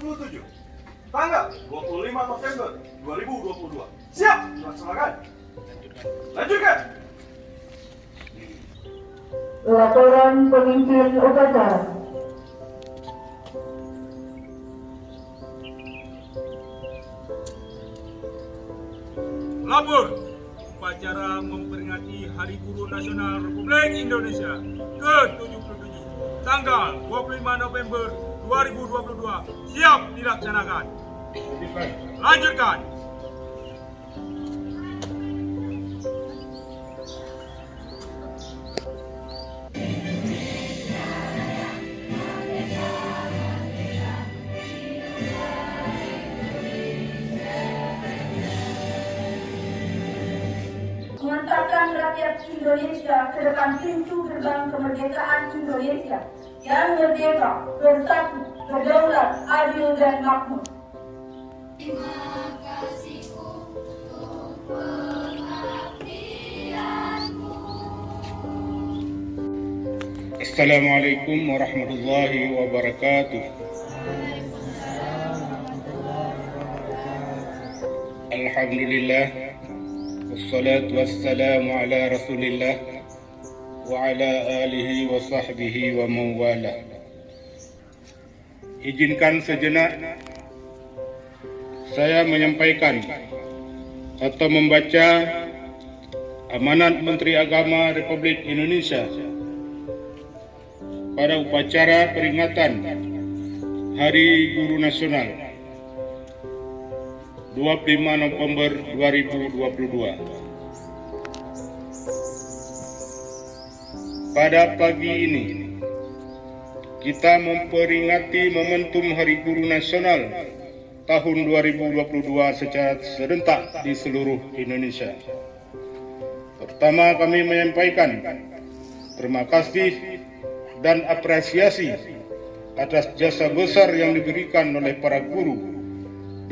27, tanggal 25 November 2022. Siap dilaksanakan. Lanjutkan. Laporan pemimpin upacara. Lapor upacara memperingati Hari Guru Nasional Republik Indonesia ke-77 tanggal 25 November 2022 siap dilaksanakan. Lanjutkan. Mengantarkan rakyat Indonesia ke depan pintu gerbang kemerdekaan Indonesia yang merdeka, bersatu, berdaulat, adil dan makmur. Terima kasih untuk pengabdianmu. Assalamualaikum warahmatullahi wabarakatuh. Alhamdulillah, wassalatu wassalamu ala rasulillah wa ala alihi wa sahbihi wa mawala. Izinkan sejenak saya menyampaikan atau membaca amanat Menteri Agama Republik Indonesia pada upacara peringatan Hari Guru Nasional 25 November 2022. Pada pagi ini, kita memperingati momentum Hari Guru Nasional tahun 2022 secara serentak di seluruh Indonesia. Pertama, kami menyampaikan terima kasih dan apresiasi atas jasa besar yang diberikan oleh para guru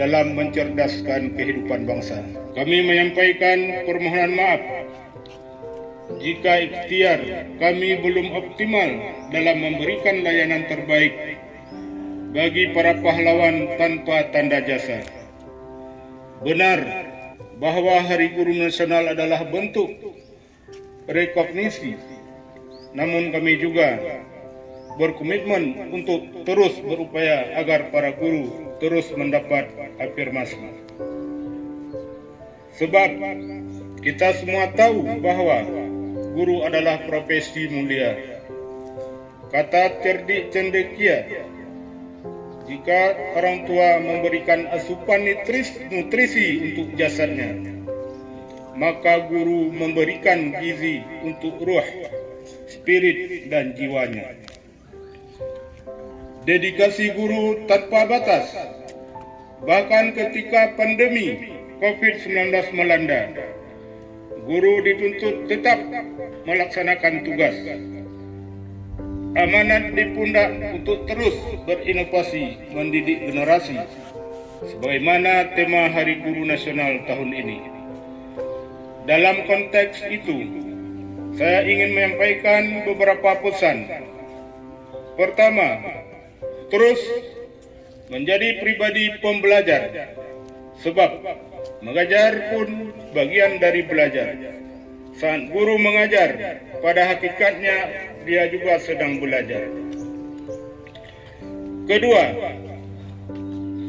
dalam mencerdaskan kehidupan bangsa. Kami menyampaikan permohonan maaf jika ikhtiar kami belum optimal dalam memberikan layanan terbaik bagi para pahlawan tanpa tanda jasa. Benar bahwa Hari Guru Nasional adalah bentuk rekognisi, namun kami juga berkomitmen untuk terus berupaya agar para guru terus mendapat afirmasi. Sebab kita semua tahu bahwa guru adalah profesi mulia. Kata cerdik cendekia, jika orang tua memberikan asupan nutrisi untuk jasadnya, maka guru memberikan gizi untuk ruh, spirit dan jiwanya. Dedikasi guru tanpa batas, bahkan ketika pandemi COVID-19 melanda, guru dituntut tetap melaksanakan tugas. Amanat di pundak untuk terus berinovasi mendidik generasi, sebagaimana tema Hari Guru Nasional tahun ini. Dalam konteks itu, saya ingin menyampaikan beberapa pesan. Pertama, terus menjadi pribadi pembelajar, sebab mengajar pun bagian dari belajar. Saat guru mengajar, pada hakikatnya dia juga sedang belajar. Kedua,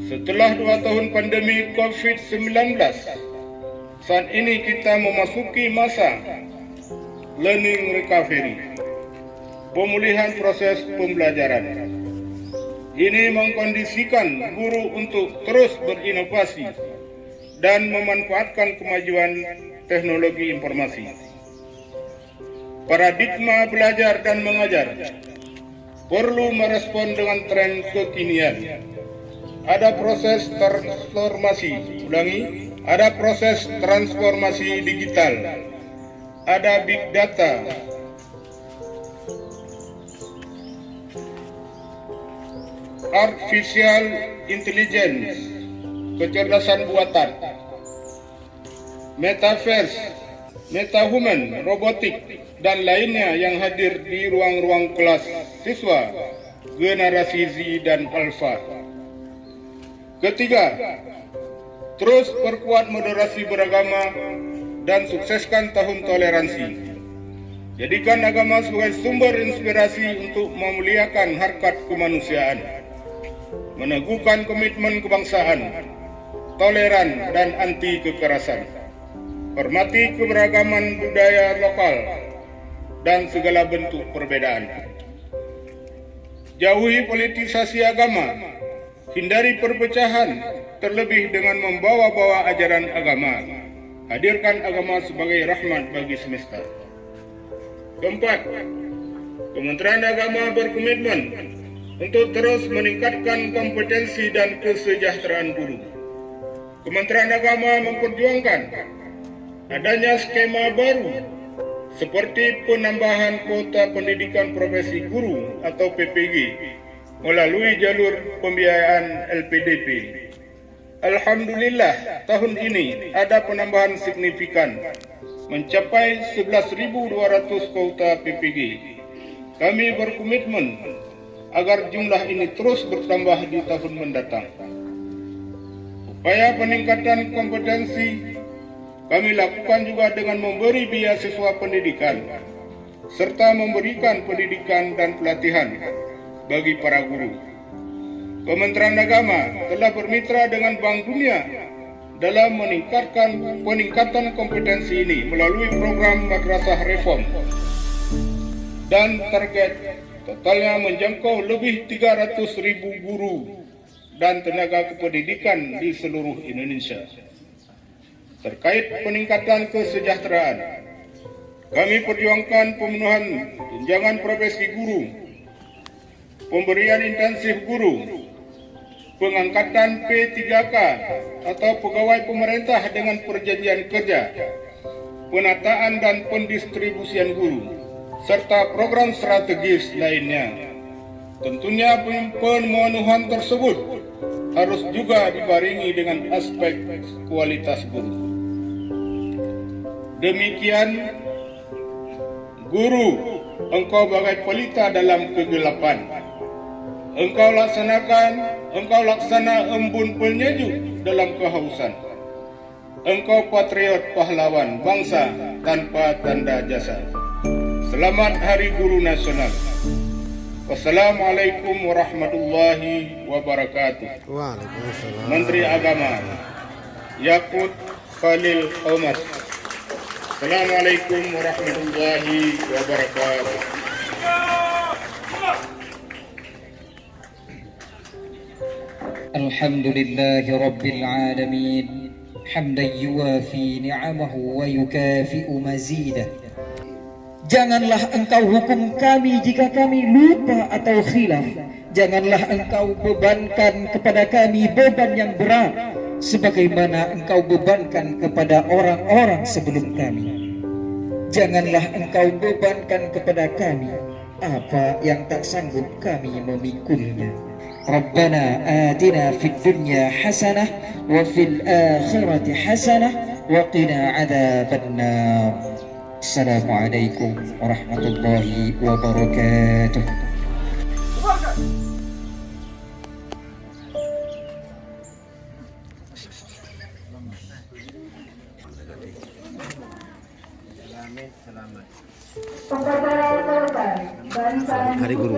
setelah 2 tahun pandemi COVID-19, saat ini kita memasuki masa learning recovery, pemulihan proses pembelajaran. Ini mengkondisikan guru untuk terus berinovasi dan memanfaatkan kemajuan teknologi informasi. Paradigma belajar dan mengajar perlu merespon dengan tren kekinian. Ada proses transformasi digital, ada big data, artificial intelligence, kecerdasan buatan, metaverse, metahuman, robotik, dan lainnya yang hadir di ruang-ruang kelas siswa generasi Z dan Alpha. Ketiga, terus perkuat moderasi beragama dan sukseskan tahun toleransi. Jadikan agama sebagai sumber inspirasi untuk memuliakan harkat kemanusiaan, meneguhkan komitmen kebangsaan, toleran dan anti kekerasan, hormati keberagaman budaya lokal dan segala bentuk perbedaan. Jauhi politisasi agama, hindari perpecahan, terlebih dengan membawa-bawa ajaran agama. Hadirkan agama sebagai rahmat bagi semesta. Keempat, Kementerian Agama berkomitmen untuk terus meningkatkan kompetensi dan kesejahteraan guru. Kementerian Agama memperjuangkan adanya skema baru seperti penambahan kuota pendidikan profesi guru atau PPG melalui jalur pembiayaan LPDP. Alhamdulillah, tahun ini ada penambahan signifikan mencapai 11.200 kuota PPG. Kami berkomitmen agar jumlah ini terus bertambah di tahun mendatang. Upaya peningkatan kompetensi kami lakukan juga dengan memberi beasiswa pendidikan serta memberikan pendidikan dan pelatihan bagi para guru. Kementerian Agama telah bermitra dengan Bank Dunia dalam peningkatan kompetensi ini melalui program Madrasah Reform, dan target totalnya menjangkau lebih 300.000 guru dan tenaga kependidikan di seluruh Indonesia. Terkait peningkatan kesejahteraan, kami perjuangkan pemenuhan tunjangan profesi guru, pemberian intensif guru, pengangkatan P3K atau pegawai pemerintah dengan perjanjian kerja, penataan dan pendistribusian guru, serta program strategis lainnya. Tentunya pemenuhan tersebut harus juga dibarengi dengan aspek kualitas guru. Demikian, guru, engkau bagai pelita dalam kegelapan. Engkau laksana embun penyejuk dalam kehausan. Engkau patriot pahlawan bangsa tanpa tanda jasa. Selamat Hari Guru Nasional. Wassalamualaikum warahmatullahi wabarakatuh. Waalaikumsalam. Menteri Agama Yakut Khalil Omas. Assalamualaikum warahmatullahi wabarakatuh. Alhamdulillahi Rabbil Alamin, hamdan yuwafi ni'amahu wa yukafi'u mazidah. Janganlah engkau hukum kami jika kami lupa atau khilaf. Janganlah engkau bebankan kepada kami beban yang berat, sebagaimana engkau bebankan kepada orang-orang sebelum kami. Janganlah engkau bebankan kepada kami apa yang tak sanggup kami memikulnya. Rabbana atina fid dunya hasanah wa fil akhirati hasanah wa qina adzabannar. Assalamualaikum warahmatullahi wabarakatuh. Kepada korban, Hari Guru.